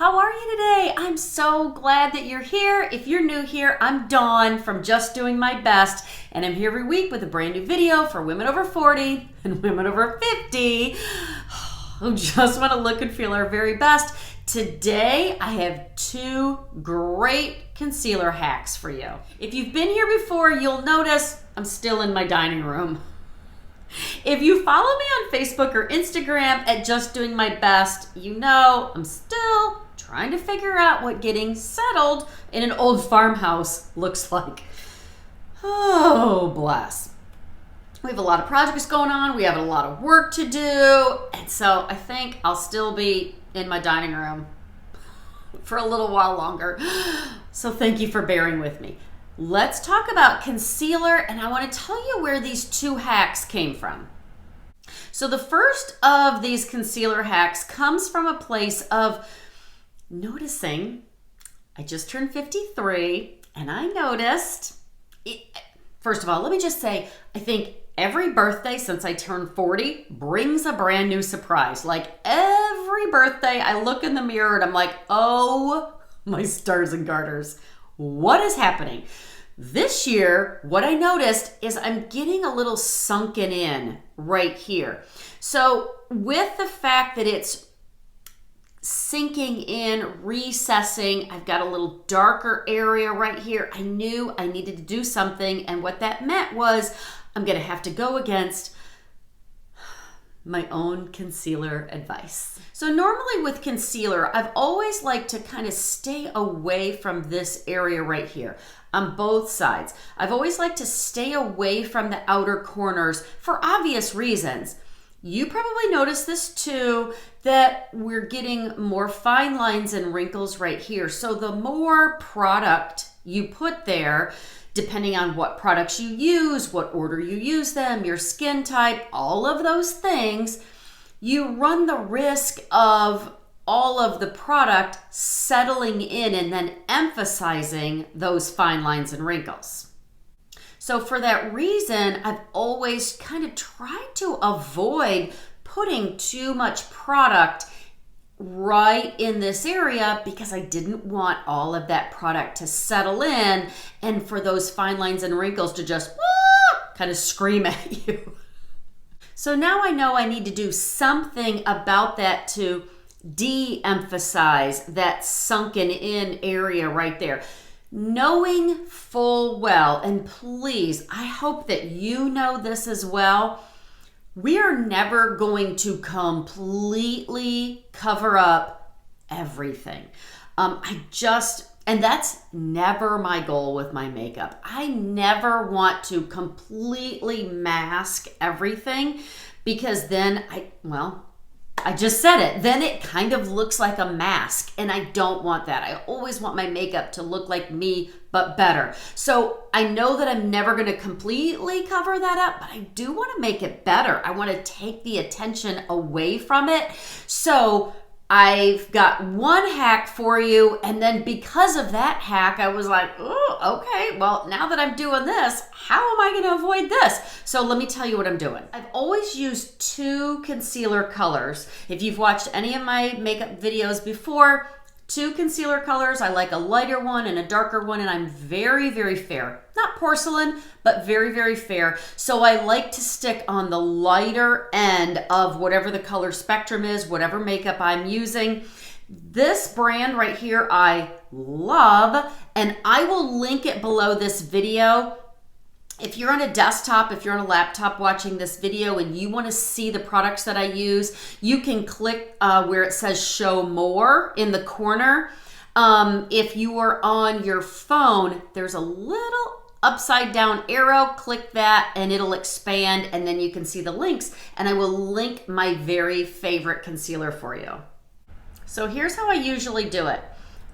how are you today? I'm so glad that you're here. If you're new here, I'm Dawn from Just Doing My Best, and I'm here every week with a brand new video for women over 40 and women over 50 who just want to look and feel our very best. Today, I have two great concealer hacks for you. If you've been here before, you'll notice I'm still in my dining room. If you follow me on Facebook or Instagram at Just Doing My Best, you know I'm still trying to figure out what getting settled in an old farmhouse looks like. Oh, bless. We have a lot of projects going on. We have a lot of work to do. And so I think I'll still be in my dining room for a little while longer. So thank you for bearing with me. Let's talk about concealer, and I want to tell you where these two hacks came from. So the first of these concealer hacks comes from a place of noticing. I just turned 53, and I noticed, first of all, let me just say, I think every birthday since I turned 40 brings a brand new surprise. Like every birthday, I look in the mirror and I'm like, oh, my stars and garters. What is happening? This year, what I noticed is I'm getting a little sunken in right here. So with the fact that it's sinking in, recessing, I've got a little darker area right here. I knew I needed to do something, and what that meant was I'm gonna have to go against my own concealer advice. So normally with concealer, I've always liked to kind of stay away from this area right here on both sides. I've always liked to stay away from the outer corners for obvious reasons. You probably noticed this too, that we're getting more fine lines and wrinkles right here. So the more product you put there, depending on what products you use, what order you use them, your skin type, all of those things, you run the risk of all of the product settling in and then emphasizing those fine lines and wrinkles. So for that reason, I've always kind of tried to avoid putting too much product right in this area because I didn't want all of that product to settle in and for those fine lines and wrinkles to just kind of scream at you. So now I know I need to do something about that to de-emphasize that sunken in area right there. Knowing full well, and please, I hope that you know this as well, we are never going to completely cover up everything. And that's never my goal with my makeup. I never want to completely mask everything because then I just said it. Then it kind of looks like a mask, and I don't want that. I always want my makeup to look like me, but better. So I know that I'm never going to completely cover that up, but I do want to make it better. I want to take the attention away from it. So I've got one hack for you, and then because of that hack, I was like, oh, okay, well, now that I'm doing this, how am I gonna avoid this? So let me tell you what I'm doing. I've always used two concealer colors. If you've watched any of my makeup videos before, two concealer colors. I like a lighter one and a darker one, and I'm very, very fair. Not porcelain, but very, very fair. So I like to stick on the lighter end of whatever the color spectrum is, whatever makeup I'm using. This brand right here I love, and I will link it below this video. If you're on a desktop, if you're on a laptop watching this video and you want to see the products that I use, you can click where it says show more in the corner. If you are on your phone, there's a little upside down arrow. Click that and it'll expand, and then you can see the links, and I will link my very favorite concealer for you. So here's how I usually do it.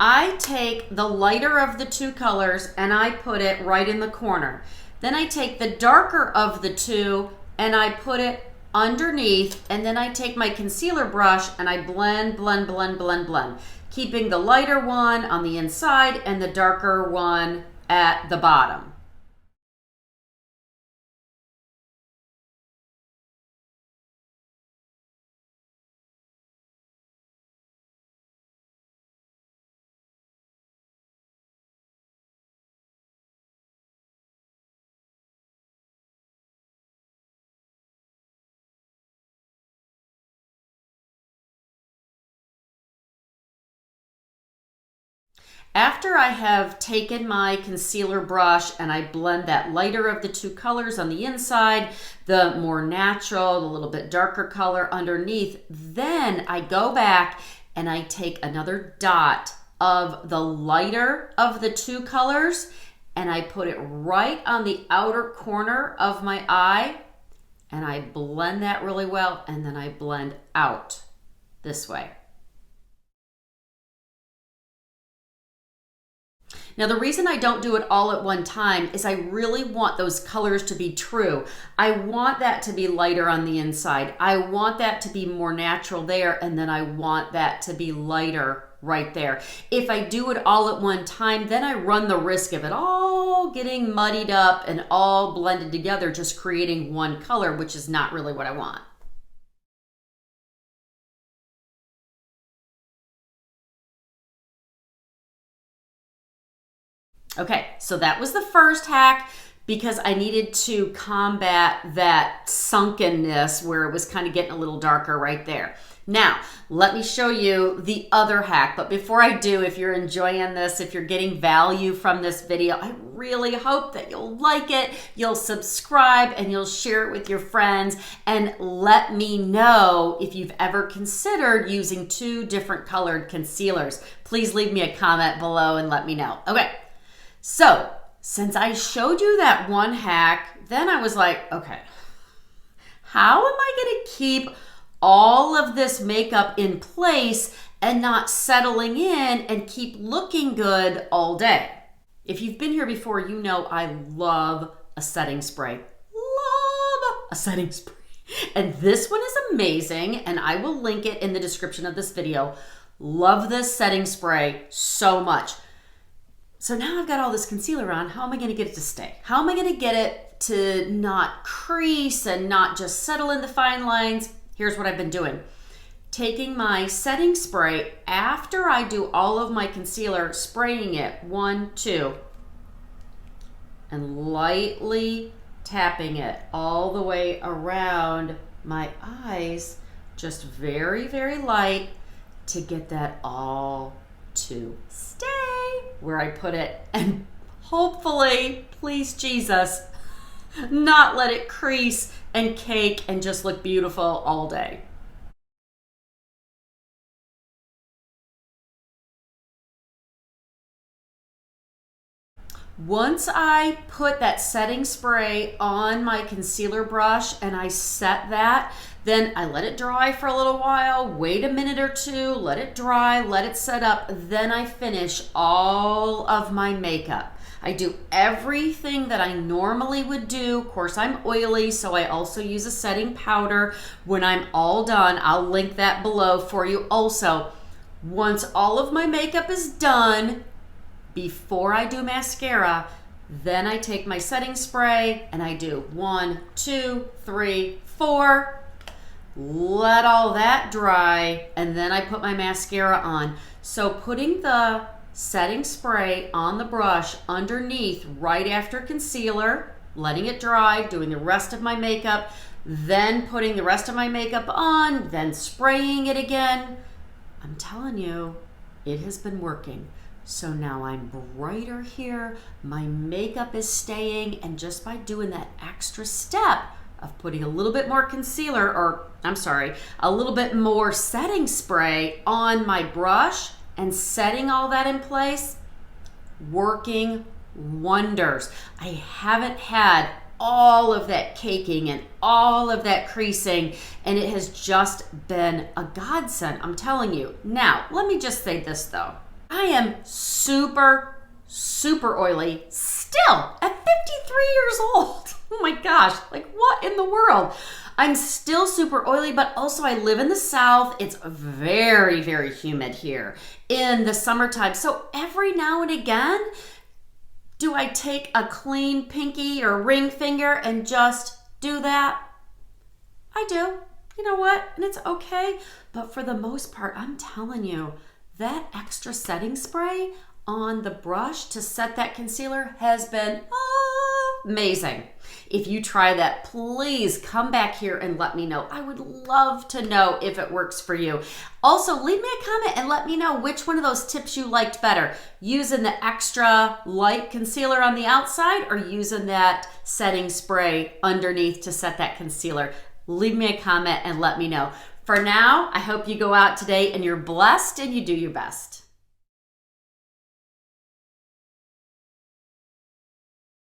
I take the lighter of the two colors and I put it right in the corner. Then I take the darker of the two and I put it underneath, and then I take my concealer brush and I blend, blend, blend, blend, blend, keeping the lighter one on the inside and the darker one at the bottom. After I have taken my concealer brush and I blend that lighter of the two colors on the inside, the more natural, the little bit darker color underneath, then I go back and I take another dot of the lighter of the two colors and I put it right on the outer corner of my eye and I blend that really well, and then I blend out this way. Now, the reason I don't do it all at one time is I really want those colors to be true. I want that to be lighter on the inside. I want that to be more natural there, and then I want that to be lighter right there. If I do it all at one time, then I run the risk of it all getting muddied up and all blended together, just creating one color, which is not really what I want. Okay, so that was the first hack because I needed to combat that sunkenness where it was kind of getting a little darker right there. Now, let me show you the other hack. But before I do, if you're enjoying this, if you're getting value from this video, I really hope that you'll like it, you'll subscribe, and you'll share it with your friends. And let me know if you've ever considered using two different colored concealers. Please leave me a comment below and let me know. Okay. So, since I showed you that one hack, then I was like, okay, how am I going to keep all of this makeup in place and not settling in and keep looking good all day? If you've been here before, you know I love a setting spray. Love a setting spray. And this one is amazing, and I will link it in the description of this video. Love this setting spray so much. So now I've got all this concealer on. How am I going to get it to stay? How am I going to get it to not crease and not just settle in the fine lines? Here's what I've been doing. Taking my setting spray after I do all of my concealer, spraying it 1, 2, and lightly tapping it all the way around my eyes, just very, very light to get that all to stay where I put it, and hopefully, please Jesus, not let it crease and cake and just look beautiful all day. Once I put that setting spray on my concealer brush and I set that, then I let it dry for a little while, wait a minute or two, let it dry, let it set up, then I finish all of my makeup. I do everything that I normally would do. Of course, I'm oily, so I also use a setting powder. When I'm all done, I'll link that below for you also. Once all of my makeup is done, before I do mascara, then I take my setting spray and I do 1, 2, 3, 4. Let all that dry, and then I put my mascara on. So putting the setting spray on the brush underneath right after concealer, letting it dry, doing the rest of my makeup, then putting the rest of my makeup on, then spraying it again. I'm telling you, it has been working. So now I'm brighter here, my makeup is staying, and just by doing that extra step of putting a little bit more concealer, or I'm sorry, a little bit more setting spray on my brush and setting all that in place, working wonders. I haven't had all of that caking and all of that creasing, and it has just been a godsend, I'm telling you. Now, let me just say this though. I am super, super oily still at 53 years old. Oh my gosh, like what in the world? I'm still super oily, but also I live in the South. It's very, very humid here in the summertime. So every now and again, do I take a clean pinky or ring finger and just do that? I do. You know what? And it's okay. But for the most part, I'm telling you, that extra setting spray on the brush to set that concealer has been amazing. If you try that, please come back here and let me know. I would love to know if it works for you. Also, leave me a comment and let me know which one of those tips you liked better. Using the extra light concealer on the outside or using that setting spray underneath to set that concealer. Leave me a comment and let me know. For now, I hope you go out today and you're blessed and you do your best.